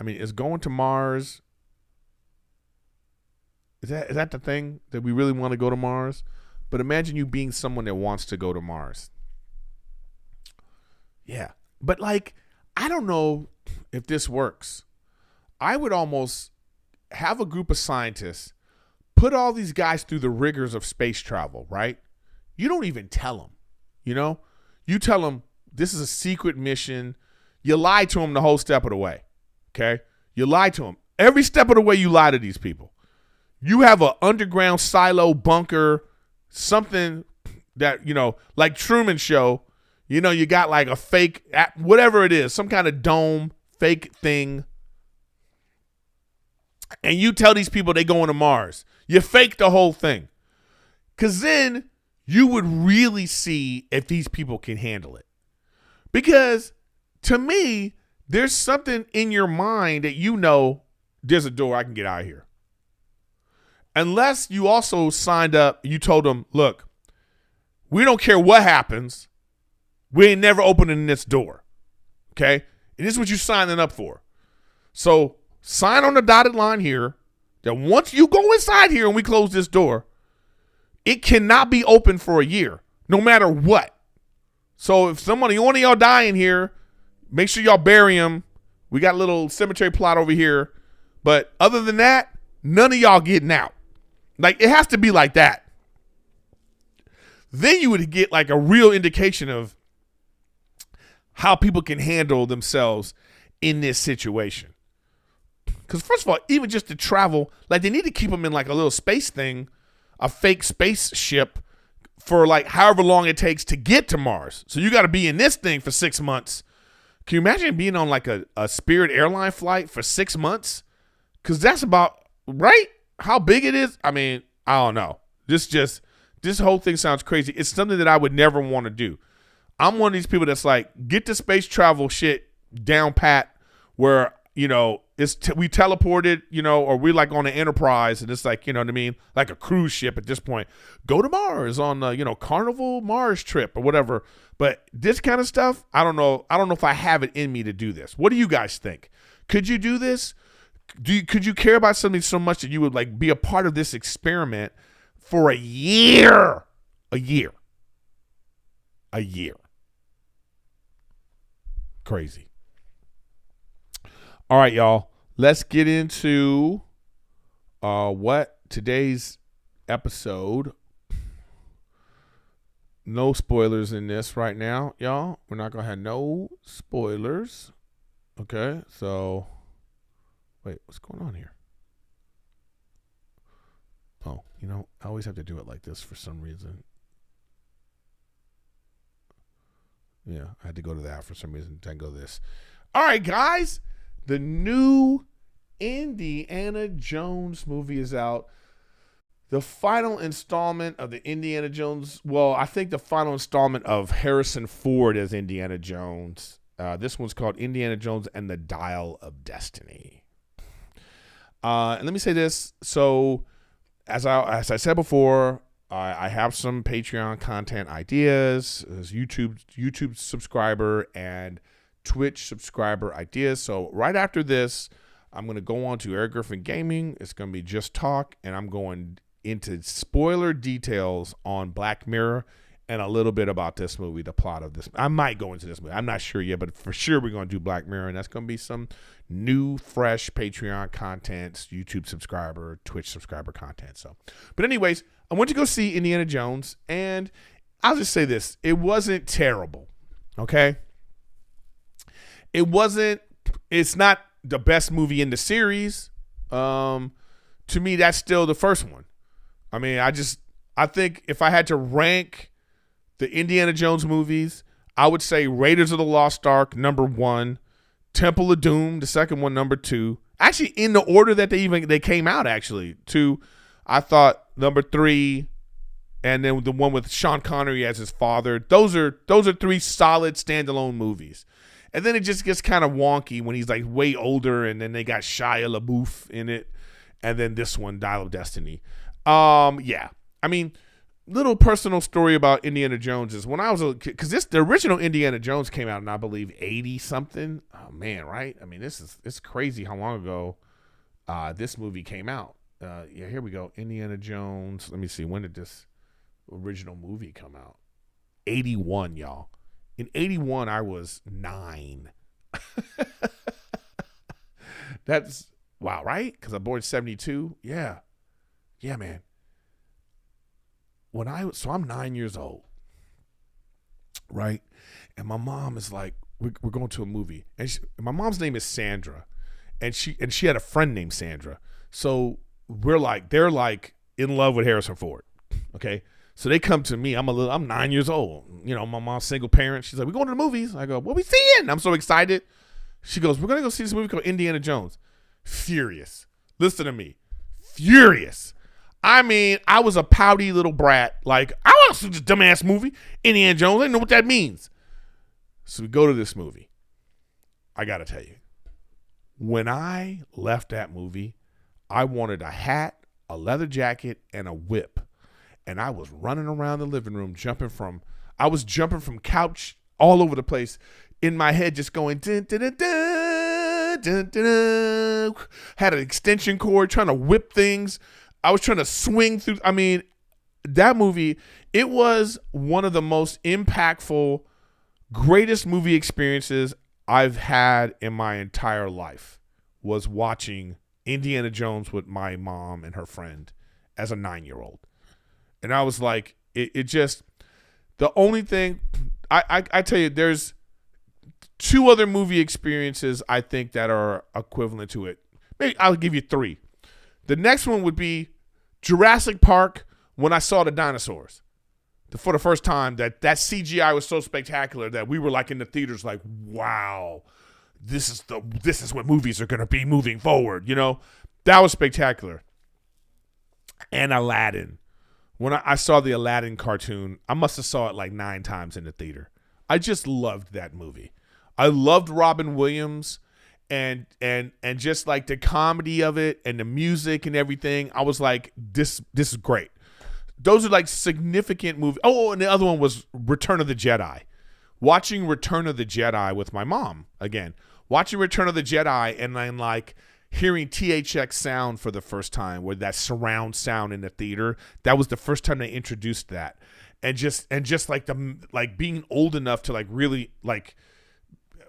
Speaker 1: I mean, is going to Mars, is that the thing that we really want to go to Mars? But imagine you being someone that wants to go to Mars. Yeah. But like, I don't know if this works. I would almost have a group of scientists put all these guys through the rigors of space travel, right? You don't even tell them, you know? You tell them this is a secret mission. You lie to them the whole step of the way, okay? You lie to them. Every step of the way you lie to these people. You have an underground silo bunker, something that, you know, like Truman Show, you know, you got like a fake, whatever it is, some kind of dome, fake thing. And you tell these people they going to Mars. You fake the whole thing. Because then you would really see if these people can handle it. Because to me, there's something in your mind that you know there's a door I can get out of here. Unless you also signed up, you told them, look, we don't care what happens. We ain't never opening this door. Okay? And this is what you're signing up for. So sign on the dotted line here that once you go inside here and we close this door, it cannot be open for a year, no matter what. So if one of y'all die in here, make sure y'all bury him. We got a little cemetery plot over here. But other than that, none of y'all getting out. Like, it has to be like that. Then you would get like a real indication of how people can handle themselves in this situation. Because first of all, even just to travel, like they need to keep them in like a little space thing, a fake spaceship for like however long it takes to get to Mars. So you got to be in this thing for 6 months. Can you imagine being on like a Spirit airline flight for 6 months? Because that's about, right? How big it is? I mean, I don't know. This whole thing sounds crazy. It's something that I would never want to do. I'm one of these people that's like, get the space travel shit down pat where, you know, we teleported, you know, or we're like on an Enterprise and it's like, you know what I mean? Like a cruise ship at this point. Go to Mars on the, you know, Carnival Mars trip or whatever. But this kind of stuff, I don't know. I don't know if I have it in me to do this. What do you guys think? Could you do this? Could you care about something so much that you would like be a part of this experiment for a year? A year. Crazy. All right, y'all. Let's get into what today's episode. No spoilers in this right now, y'all. We're not going to have no spoilers. Okay, so wait, what's going on here? Oh, you know, I always have to do it like this for some reason. Yeah, I had to go to that for some reason. Then go this. All right, guys. The new Indiana Jones movie is out. The final installment of the Indiana Jones. Well, I think the final installment of Harrison Ford as Indiana Jones. This one's called Indiana Jones and the Dial of Destiny. And let me say this. So, as I said before, I have some Patreon content ideas, as YouTube subscriber and Twitch subscriber ideas. So right after this, I'm going to go on to Erik Griffin Gaming. It's going to be just talk, and I'm going into spoiler details on Black Mirror and a little bit about this movie, the plot of this. I might go into this movie. I'm not sure yet, but for sure we're going to do Black Mirror, and that's going to be some new, fresh Patreon content, YouTube subscriber, Twitch subscriber content. So, but anyways, I went to go see Indiana Jones, and I'll just say this. It wasn't terrible, okay? It's not the best movie in the series. To me, that's still the first one. I mean, I think if I had to rank the Indiana Jones movies, I would say Raiders of the Lost Ark, number 1, Temple of Doom, the second one, number 2. Actually, in the order that they came out, actually. 2, I thought number 3, and then the one with Sean Connery as his father. Those are 3 solid standalone movies. And then it just gets kind of wonky when he's like way older, and then they got Shia LaBeouf in it, and then this one, Dial of Destiny. Yeah. I mean, little personal story about Indiana Jones is when I was a kid, because the original Indiana Jones came out in, I believe, 80 something. Oh man, right? I mean, it's crazy how long ago this movie came out. Yeah, here we go. Indiana Jones. Let me see. When did this original movie come out? 81, y'all. In 81, I was 9. That's wow, right? Because I'm born in 72. Yeah, man. So I'm 9 years old, right? And my mom is like, we're going to a movie, and my mom's name is Sandra, and she had a friend named Sandra. So they're like in love with Harrison Ford, okay? So they come to me. I'm 9 years old. You know, my mom's single parent. She's like, we're going to the movies. I go, what we seeing? I'm so excited. She goes, we're going to go see this movie called Indiana Jones. Furious. Listen to me. Furious. I mean, I was a pouty little brat. Like, I want to see this dumbass movie, Indiana Jones. I didn't know what that means. So we go to this movie. I got to tell you, when I left that movie, I wanted a hat, a leather jacket, and a whip. And I was running around the living room, jumping from couch all over the place in my head, just going, dun, dun, dun, dun, dun, dun, dun. Had an extension cord, trying to whip things. I was trying to swing through. I mean, that movie, it was one of the most impactful, greatest movie experiences I've had in my entire life, was watching Indiana Jones with my mom and her friend as a 9-year-old. And I was like, it just, the only thing, I tell you, there's 2 other movie experiences I think that are equivalent to it. Maybe I'll give you 3. The next one would be Jurassic Park, when I saw the dinosaurs. For the first time, that CGI was so spectacular that we were like in the theaters like, wow, this is what movies are going to be moving forward, you know? That was spectacular. And Aladdin. When I saw the Aladdin cartoon, I must have saw it like 9 times in the theater. I just loved that movie. I loved Robin Williams and just like the comedy of it and the music and everything. I was like, this is great. Those are like significant movies. Oh, and the other one was Return of the Jedi. Watching Return of the Jedi with my mom again. Watching Return of the Jedi and then like hearing THX sound for the first time, with that surround sound in the theater. That was the first time they introduced that. And just like being old enough to like really like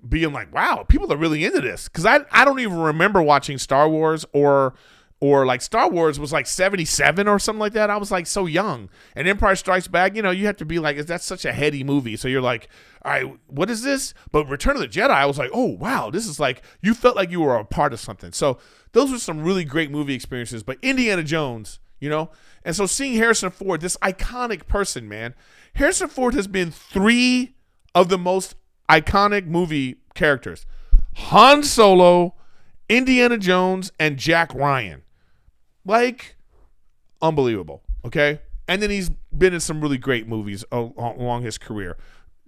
Speaker 1: being like, wow, people are really into this. Cause I don't even remember watching Star Wars or like Star Wars was like 77 or something like that. I was like so young. And Empire Strikes Back, you know, you have to be like, that's such a heady movie. So you're like, all right, what is this? But Return of the Jedi, I was like, oh, wow, this is like, you felt like you were a part of something. So those were some really great movie experiences. But Indiana Jones, you know, and so seeing Harrison Ford, this iconic person, man, Harrison Ford has been 3 of the most iconic movie characters: Han Solo, Indiana Jones, and Jack Ryan. Like, unbelievable, okay? And then he's been in some really great movies along his career.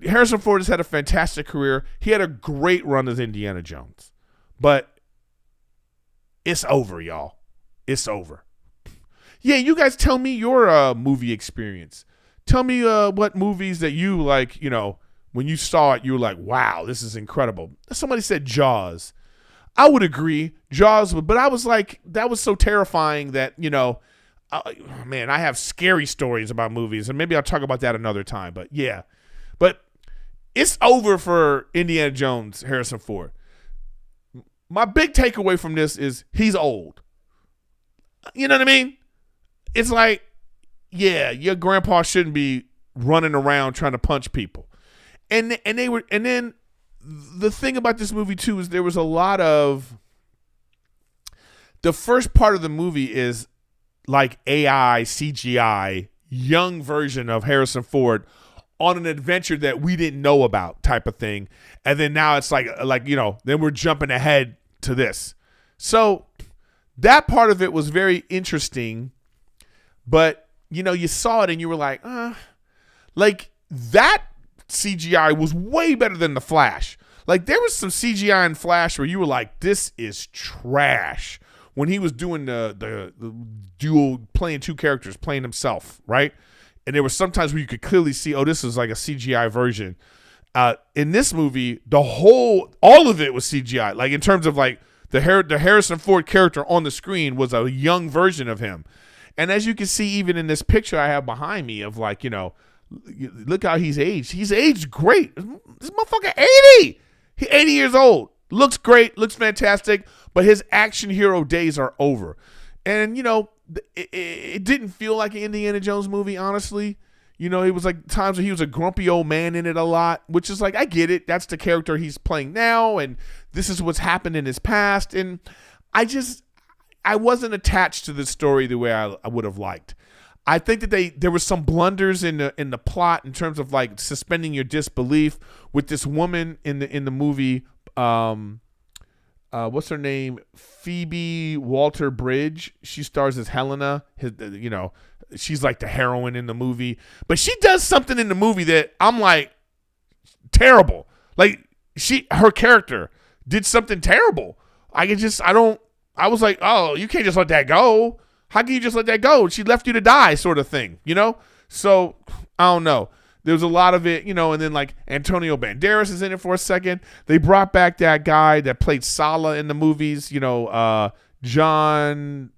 Speaker 1: Harrison Ford has had a fantastic career. He had a great run as Indiana Jones. But it's over, y'all. It's over. Yeah, you guys tell me your movie experience. Tell me what movies that you, like, you know, when you saw it, you were like, wow, this is incredible. Somebody said Jaws. I would agree. Jaws, but I was like, that was so terrifying that, man, I have scary stories about movies, and maybe I'll talk about that another time. But yeah, but it's over for Indiana Jones, Harrison Ford. My big takeaway from this is he's old. You know what I mean? It's like, yeah, your grandpa shouldn't be running around trying to punch people. And then the thing about this movie too is there was a lot of, the first part of the movie is like AI, CGI, young version of Harrison Ford on an adventure that we didn't know about type of thing. And then now it's like, then we're jumping ahead to this. So that part of it was very interesting, but you saw it and you were like that CGI was way better than the Flash. Like there was some CGI in Flash where you were like, this is trash. When he was doing the dual, playing two characters, playing himself, right? And there were sometimes where you could clearly see, oh, this is like a CGI version. In this movie, all of it was CGI. Like in terms of like the Harrison Ford character on the screen was a young version of him. And as you can see, even in this picture I have behind me of like, look how he's aged. He's aged great. This motherfucker 80. He's 80 years old. Looks great. Looks fantastic. But his action hero days are over. And, it didn't feel like an Indiana Jones movie, honestly. It was like times where he was a grumpy old man in it a lot, which is like, I get it. That's the character he's playing now. And this is what's happened in his past. And I wasn't attached to the story the way I would have liked. I think that there were some blunders in the plot in terms of like suspending your disbelief with this woman in the movie. What's her name? Phoebe Waller-Bridge. She stars as Helena. She's like the heroine in the movie, but she does something in the movie that I'm like terrible. Like her character did something terrible. I was like, oh, you can't just let that go. How can you just let that go? She left you to die, sort of thing, So I don't know. There was a lot of it, and then like Antonio Banderas is in it for a second. They brought back that guy that played Sala in the movies, John. I'm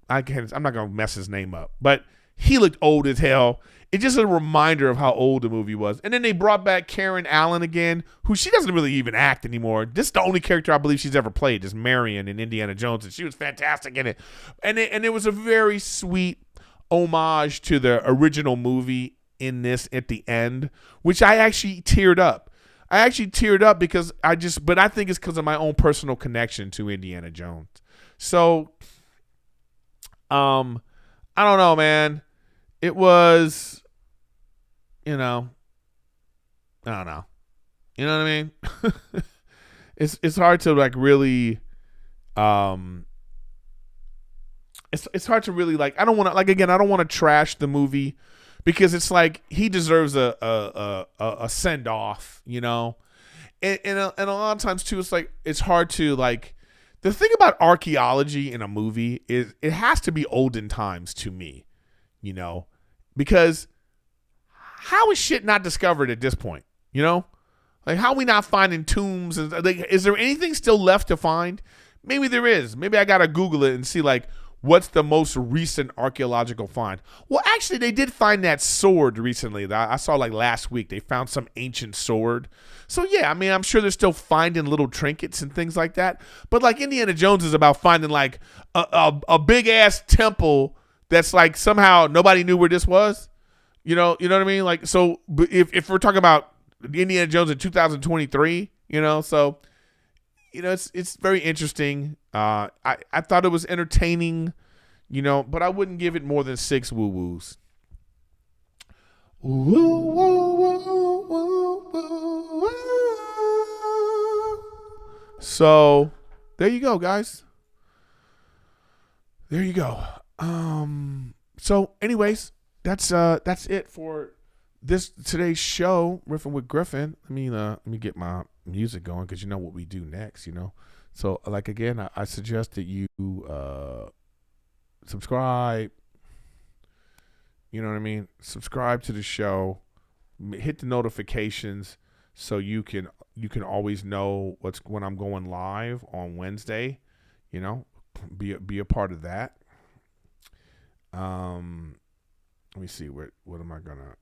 Speaker 1: not gonna mess his name up, but he looked old as hell. It's just a reminder of how old the movie was. And then they brought back Karen Allen again, who she doesn't really even act anymore. This is the only character I believe she's ever played, is Marion in Indiana Jones, and she was fantastic in it. And it was a very sweet homage to the original movie in this at the end, which I actually teared up. Because but I think it's because of my own personal connection to Indiana Jones. So, I don't know, man. It was, I don't know. You know what I mean? It's hard to like really, it's hard to really like, I don't want to trash the movie because it's like he deserves a send off, and a lot of times too, it's like, it's hard to like, the thing about archaeology in a movie is it has to be olden times to me. Because how is shit not discovered at this point? Like how are we not finding tombs? Like, is there anything still left to find? Maybe there is. Maybe I got to Google it and see like what's the most recent archaeological find. Well, actually they did find that sword recently that I saw like last week. They found some ancient sword. So yeah, I mean, I'm sure they're still finding little trinkets and things like that. But like Indiana Jones is about finding like a big ass temple that's like somehow nobody knew where this was. You know what I mean? Like, so if we're talking about Indiana Jones in 2023, so, it's very interesting. I thought it was entertaining, but I wouldn't give it more than 6 woo-woos. So there you go, guys. There you go. So anyways, that's it for today's show, Riffin with Griffin. Let me get my music going because you know what we do next, So like again, I suggest that you subscribe. You know what I mean? Subscribe to the show, hit the notifications so you can always know when I'm going live on Wednesday. you know, be a part of that. Let me see, what am I gonna,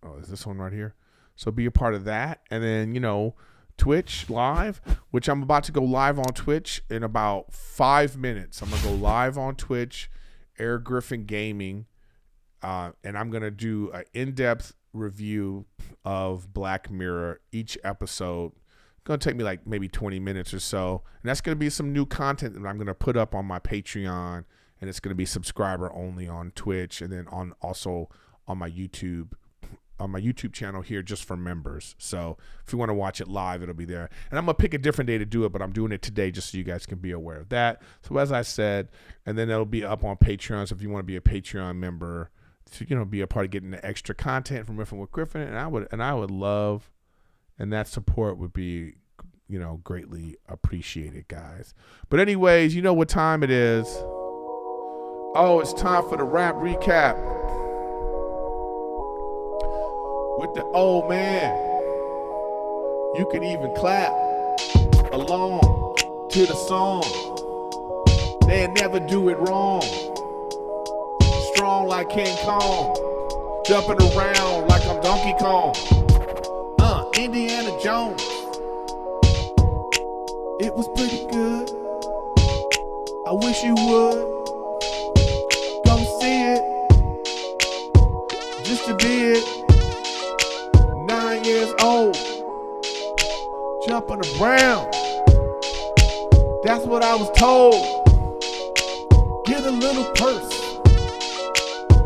Speaker 1: oh, is this one right here? So be a part of that. And then, you know, Twitch live, which I'm about to go live on Twitch in about 5 minutes. I'm gonna go live on Twitch, Erik Griffin Gaming, and I'm gonna do an in-depth review of Black Mirror each episode. It's gonna take me like maybe 20 minutes or so, and that's gonna be some new content that I'm gonna put up on my Patreon, and it's gonna be subscriber only on Twitch, and then also on my YouTube channel here, just for members. So if you want to watch it live, it'll be there. And I'm gonna pick a different day to do it, but I'm doing it today just so you guys can be aware of that. So as I said, and then it'll be up on Patreon. So if you want to be a Patreon member, to, you know, be a part of getting the extra content from Riffin with Griffin, and I would love, and that support would be, you know, greatly appreciated, guys. But anyways, you know what time it is. Oh, it's time for the rap recap with the old man. You can even clap along to the song. They'll never do it wrong. Strong like King Kong, jumping around like I'm Donkey Kong. Indiana Jones. It was pretty good. I wish you would come see it, just to be it. 9 years old, jumping around. That's what I was told. Get a little purse,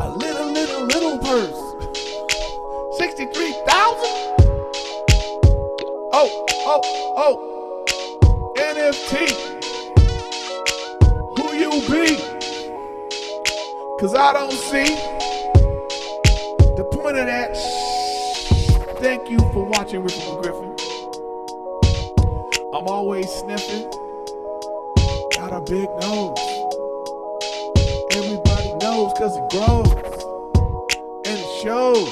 Speaker 1: a little purse. 63,000. Oh, NFT. Who you be? 'Cause I don't see the point of that. Thank you for watching Riffin with Griffin. I'm always sniffing. Got a big nose. Everybody knows 'cause it grows. And it shows.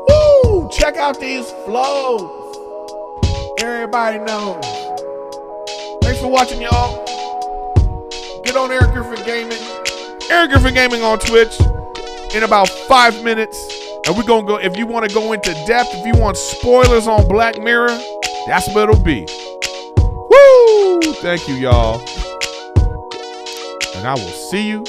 Speaker 1: Woo! Check out these flows. Everybody knows. Thanks for watching, y'all. Get on Erik Griffin Gaming. Erik Griffin Gaming on Twitch in about 5 minutes. And we're going to go, if you want to go into depth, if you want spoilers on Black Mirror, that's what it'll be. Woo! Thank you, y'all. And I will see you